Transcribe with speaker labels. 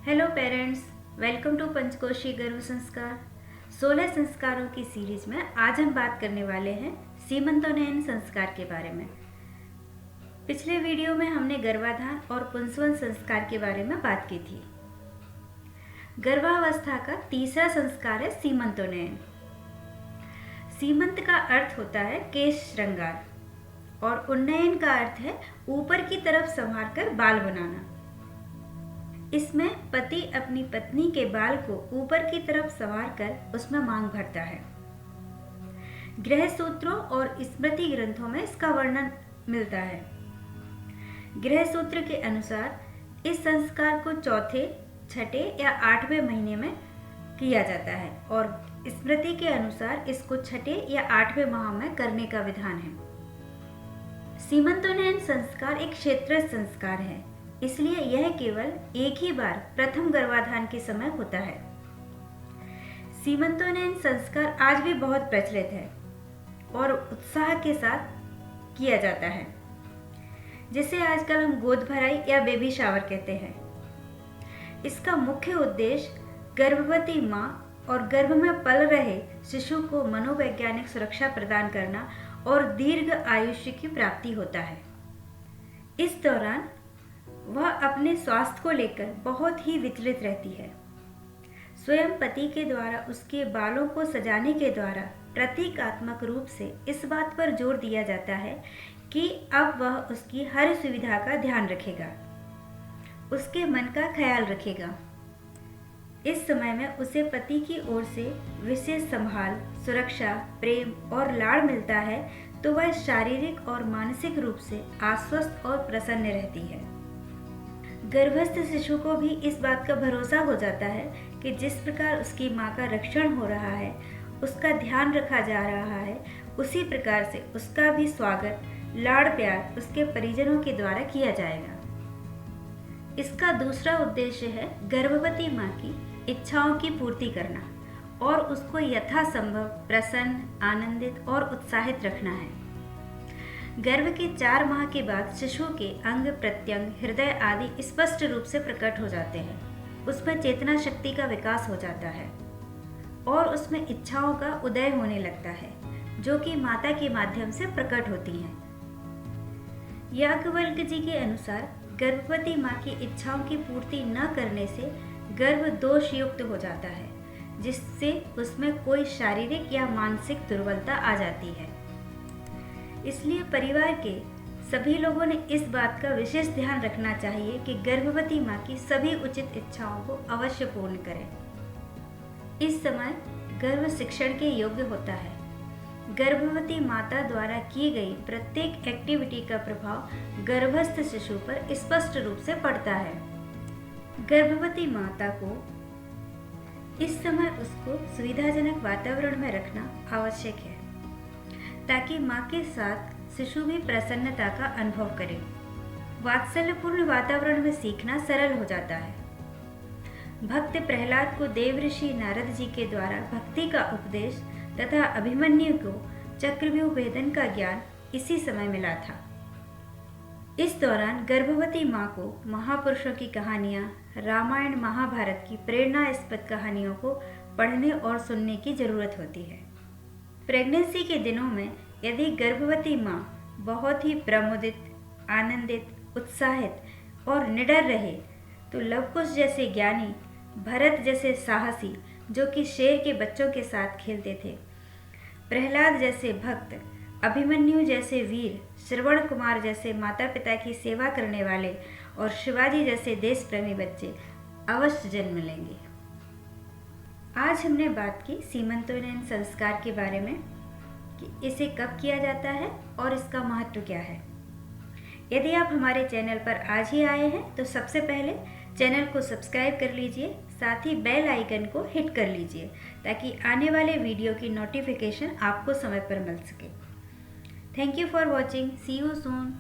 Speaker 1: Hello parents, welcome to Panchkoshi Garbh Sanskar. 16 संस्कारों की series में आज हम बात करने वाले हैं सीमंतोन्नयन संस्कार के बारे में। पिछले वीडियो में हमने गर्भाधान और पुंसवन संस्कार के बारे में बात की थी। गर्भावस्था का तीसरा संस्कार है सीमंतोन्नयन। सीमंत का अर्थ होता है केश श्रृंगार और उन्नयन का अर्थ है ऊपर की तरफ संवार कर बाल बनाना। इसमें पति अपनी पत्नी के बाल को ऊपर की तरफ संवार कर उसमें मांग भरता है। गृह सूत्रों और स्मृति ग्रंथों में इसका वर्णन मिलता है। गृह सूत्र के अनुसार इस संस्कार को चौथे, छठे या 8वें महीने में किया जाता है और स्मृति के अनुसार इसको छठे या 8वें माह में करने का विधान है। सीमंतोन्नयन संस्कार एक क्षेत्र संस्कार है, इसलिए यह केवल एक ही बार प्रथम गर्भाधान के समय होता है। सीमंतोन्नयन संस्कार आज भी बहुत प्रचलित है और उत्साह के साथ किया जाता है, जिसे आजकल हम गोद भराई या बेबी शावर कहते हैं। इसका मुख्य उद्देश्य गर्भवती माँ और गर्भ में पल रहे शिशु को मनोवैज्ञानिक सुरक्षा प्रदान करना और दीर्घ आयुष्य की प्राप्ति होता है। इस दौरान वह अपने स्वास्थ्य को लेकर बहुत ही विचलित रहती है। स्वयं पति के द्वारा उसके बालों को सजाने के द्वारा प्रतीकात्मक रूप से इस बात पर जोर दिया जाता है कि अब वह उसकी हर सुविधा का ध्यान रखेगा, उसके मन का ख्याल रखेगा। इस समय में उसे पति की ओर से विशेष संभाल, सुरक्षा, प्रेम और लाड़ मिलता है, तो वह शारीरिक और मानसिक रूप से आश्वस्त और प्रसन्न रहती है। गर्भस्थ शिशु को भी इस बात का भरोसा हो जाता है कि जिस प्रकार उसकी माँ का रक्षण हो रहा है, उसका ध्यान रखा जा रहा है, उसी प्रकार से उसका भी स्वागत, लाड़ प्यार उसके परिजनों के द्वारा किया जाएगा। इसका दूसरा उद्देश्य है गर्भवती माँ की इच्छाओं की पूर्ति करना और उसको यथासंभव प्रसन्न, आनंदित और उत्साहित रखना है। गर्भ के 4 माह के बाद शिशु के अंग प्रत्यंग, हृदय आदि स्पष्ट रूप से प्रकट हो जाते हैं। उसमें चेतना शक्ति का विकास हो जाता है और उसमें इच्छाओं का उदय होने लगता है, जो कि माता के माध्यम से प्रकट होती हैं। याज्ञवल्क्य जी के अनुसार गर्भवती माँ की इच्छाओं की पूर्ति न करने से गर्भ दोष युक्त हो जाता है, जिससे उसमें कोई शारीरिक या मानसिक दुर्बलता आ जाती है। इसलिए परिवार के सभी लोगों ने इस बात का विशेष ध्यान रखना चाहिए कि गर्भवती माँ की सभी उचित इच्छाओं को अवश्य पूर्ण करें। इस समय गर्भ शिक्षण के योग्य होता है। गर्भवती माता द्वारा की गई प्रत्येक एक्टिविटी का प्रभाव गर्भस्थ शिशु पर स्पष्ट रूप से पड़ता है। गर्भवती माता को इस समय उसको सुविधाजनक वातावरण में रखना आवश्यक है, ताकि माँ के साथ शिशु भी प्रसन्नता का अनुभव करे। वात्सल्यपूर्ण वातावरण में सीखना सरल हो जाता है। भक्त प्रहलाद को देवऋषि नारद जी के द्वारा भक्ति का उपदेश तथा अभिमन्यु को चक्रव्यूह भेदन का ज्ञान इसी समय मिला था। इस दौरान गर्भवती माँ को महापुरुषों की कहानियाँ, रामायण महाभारत की प्रेरणास्पद कहानियों को पढ़ने और सुनने की जरूरत होती है। प्रेगनेंसी के दिनों में यदि गर्भवती माँ बहुत ही प्रमुदित, आनंदित, उत्साहित और निडर रहे, तो लवकुश जैसे ज्ञानी, भरत जैसे साहसी जो कि शेर के बच्चों के साथ खेलते थे, प्रहलाद जैसे भक्त, अभिमन्यु जैसे वीर, श्रवण कुमार जैसे माता पिता की सेवा करने वाले और शिवाजी जैसे देश प्रेमी बच्चे अवश्य जन्म लेंगे। आज हमने बात की सीमंतोन्नयन संस्कार के बारे में कि इसे कब किया जाता है और इसका महत्व क्या है। यदि आप हमारे चैनल पर आज ही आए हैं तो सबसे पहले चैनल को सब्सक्राइब कर लीजिए, साथ ही बेल आइकन को हिट कर लीजिए ताकि आने वाले वीडियो की नोटिफिकेशन आपको समय पर मिल सके। Thank you for watching. See you soon.